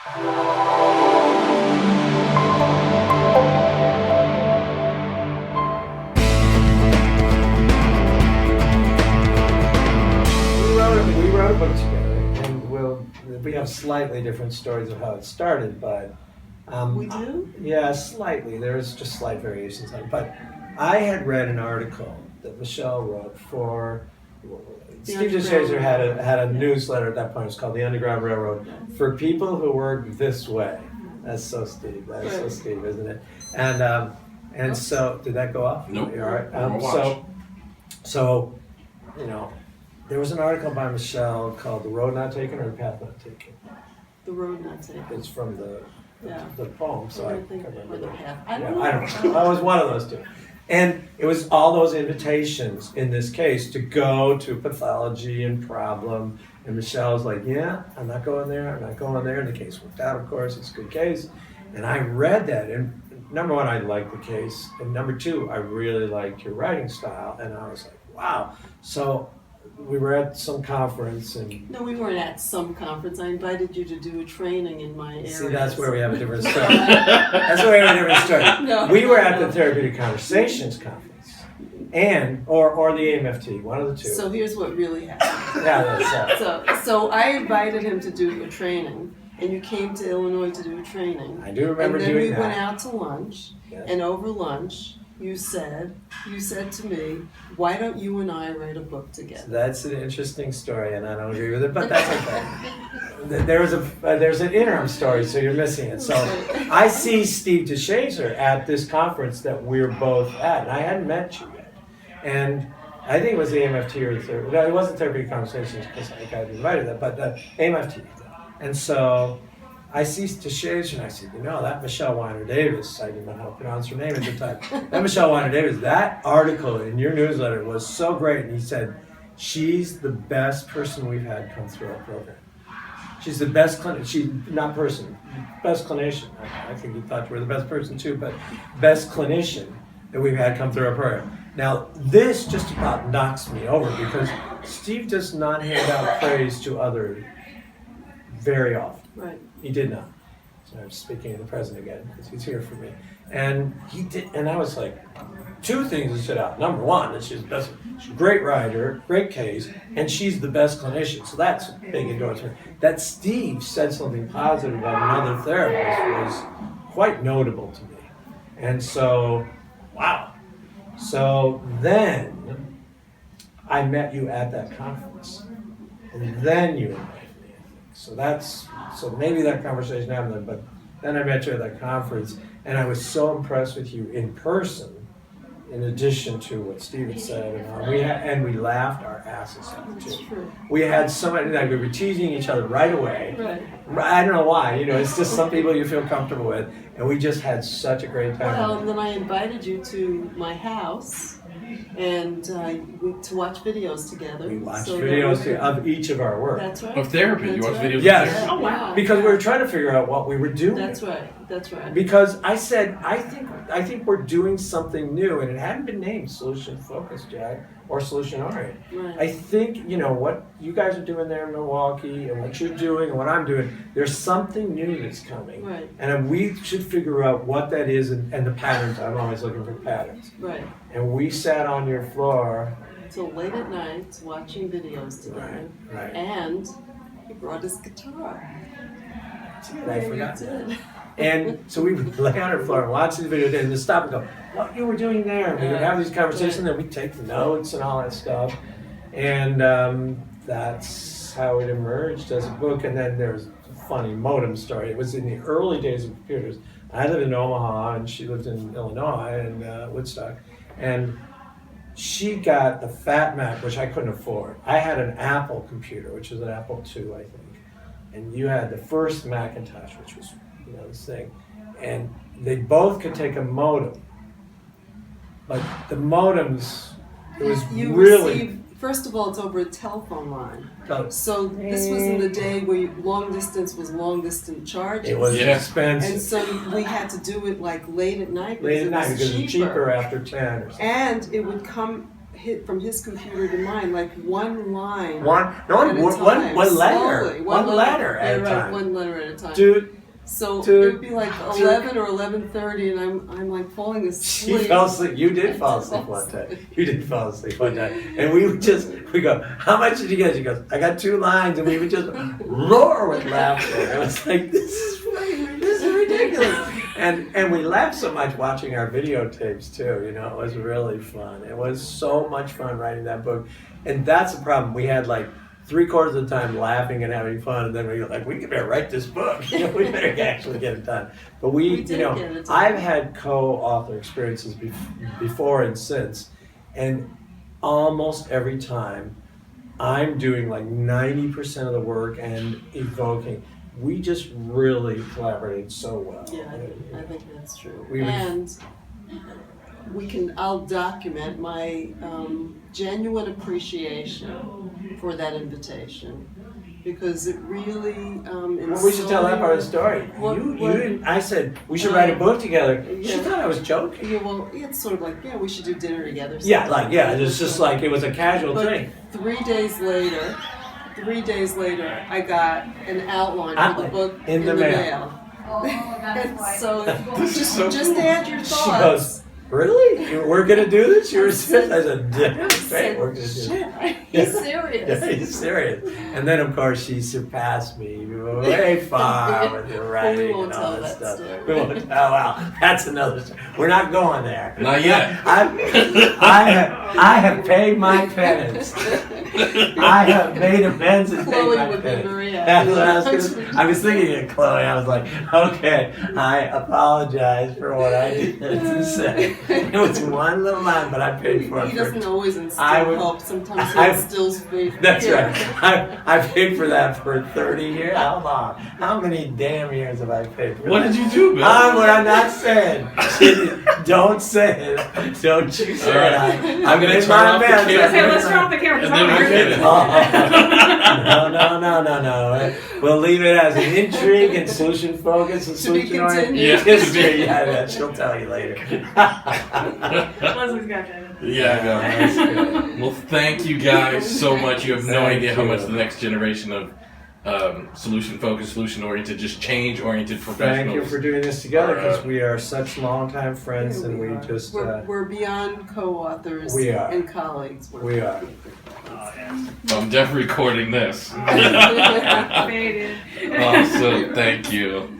We wrote a book together, and we have slightly different stories of how it started, but We do? yeah, slightly. There's just slight variations on it. But I had read an article that Michele wrote for Steve DeShazer had a newsletter at that point. It was called The Underground Railroad for people who work this way. That's so Steve. That's so Steve, isn't it? And so did that go off? Nope. All right. So you know, there was an article by Michele called "The Road Not Taken" or "The Path Not Taken." The Road Not Taken. It's from the Yeah. poem, so I I think can't remember or the that. path. I don't know. I was one of those two. And it was all those invitations in this case to go to pathology and problem. And Michelle's like, yeah, I'm not going there, I'm not going there. And the case worked out, of course, it's a good case. And I read that, and number one, I liked the case. And number two, I really liked your writing style. And I was like, wow. So we were at some conference and No, we weren't at some conference. I invited you to do a training in my area. see, that's where we have a different story. That's where we have a different story. No. We were at the Therapeutic Conversations Conference, or the AMFT, one of the two. So here's what really happened. Yeah, that's So I invited him to do a training, and you came to Illinois to do a training. I do remember and then doing we that. went out to lunch, Yes. and over lunch, you said to me, why don't you and I write a book together? That's an interesting story, and I don't agree with it, but that's okay. There's an interim story, so you're missing it. So I see Steve DeShazer at this conference that we're both at, and I hadn't met you yet. And I think it was the AMFT or the no, it wasn't Therapeutic Conversations because I got invited that, but the AMFT. And so I see DeShazer, and I said, you know, that Michele Weiner-Davis, I didn't know how to pronounce her name at the time, that Michele Weiner-Davis, that article in your newsletter was so great. And he said, she's the best person we've had come through our program. She's the best best clinician. I think you thought you were the best person too, but best clinician that we've had come through our program. Now, this just about knocks me over because Steve does not hand out praise to others very often. Right. He did not. So I'm speaking of the president again because he's here for me. And he did, and I was like, two things that stood out. Number one, that she's a great writer, great case, and she's the best clinician. So that's a big endorsement. That Steve said something positive about another therapist was quite notable to me. And so, wow. So then I met you at that conference. And then you invited me, I think. So maybe that conversation happened then, but then I met you at that conference, and I was so impressed with you in person, in addition to what Steve had said, and we laughed our asses off That's too. true. We had so many, like we were teasing each other right away. Right. I don't know why, it's just some people you feel comfortable with, and we just had such a great time. Well, and then I invited you to my house and to watch videos together. We watched So that videos we- of each of our work. That's right. Of therapy. You That's watch right. videos Yes. of therapy? Oh, wow. Because we were trying to figure out what we were doing. That's right. That's right. Because I said, I think we're doing something new, and it hadn't been named solution focused, Jack, or solution oriented. Right. I think, what you guys are doing there in Milwaukee and what you're doing and what I'm doing, there's something new that's coming. Right. And we should figure out what that is and the patterns. I'm always looking for patterns. Right. And we sat on your floor. Till late at night watching videos together. Right. And he brought his guitar. And I forgot He that. did. And so we would lay on our floor and watch these videos and then stop and go, what you were doing there? And we would have these conversations and we'd take the notes and all that stuff. And that's how it emerged as a book. And then there's a funny modem story. It was in the early days of computers. I lived in Omaha and she lived in Illinois and Woodstock. And she got the Fat Mac, which I couldn't afford. I had an Apple computer, which was an Apple II, I think. And you had the first Macintosh, which was this thing, and they both could take a modem, but the modems, it was You really receive, first of all, it's over a telephone line. uh, So this was in the day where long distance was long distance charges. it was Yeah. expensive. And so we had to do it like late at night Late at night it was because it's cheaper after 10 or something. And it would come hit from his computer to mine, like one line. One letter at a time. One letter at a time. Dude. So it would be like 11 or 11:30, and I'm like falling asleep. She fell asleep. You did fall asleep one time. You did fall asleep one time. And we go, how much did you get? She goes, I got 2 lines, and we would just roar with laughter. It was like, this is ridiculous. And we laughed so much watching our videotapes too, you know, it was really fun. It was so much fun writing that book. And that's the problem. We had like 3/4 of the time laughing and having fun, and then we were like, we better write this book. You know, we better actually get it done. But we you know, I've had co-author experiences before and since, and almost every time I'm doing like 90% of the work and evoking. We just really collaborated so well. Yeah, I think that's true. And I'll document my genuine appreciation for that invitation, because it really. We should tell that part of the story. You didn't. I said we should write a book together. She thought I was joking. Yeah, well, it's sort of like, yeah, we should do dinner together. It's just like it was a casual thing. 3 days later. 3 days later, I got an outline of the book in the mail. Oh, that's so just cool. add your thoughts. She goes, really? We're going to do this? You were serious? I said, great, we're going to do Shit, it. he's serious. Yeah, he's serious. And then, of course, she surpassed me way far with her writing and all that stuff. We won't. Oh, wow. That's another story. We're not going there. Not yet. I have paid my penance. I have made amends and paid my penance. That's what I was thinking of Chloe. I was like, okay, I apologize for what I did to say. It was one little line, but I paid for it. He doesn't always instill hope. Sometimes he instills faith. That's right. I paid for that for 30 years. How long? How many damn years have I paid for that? What did you do, Bill? I'm not saying. Don't say it. Don't you say it. I'm going to turn off the camera. Hey, let's turn off the camera. And then we get it. No. We'll leave it as an intrigue and solution focus and solution oriented history. Yeah, she'll tell you later. Leslie's got that. Yeah, I know. That's good. Well, thank you guys so much. You have no idea how much the next generation of solution-focused, solution-oriented, just change-oriented professionals. Thank you for doing this together, because we are such long-time friends, and we just... We're beyond co-authors and colleagues. We are. I'm definitely recording this. Faded. Awesome. Thank you.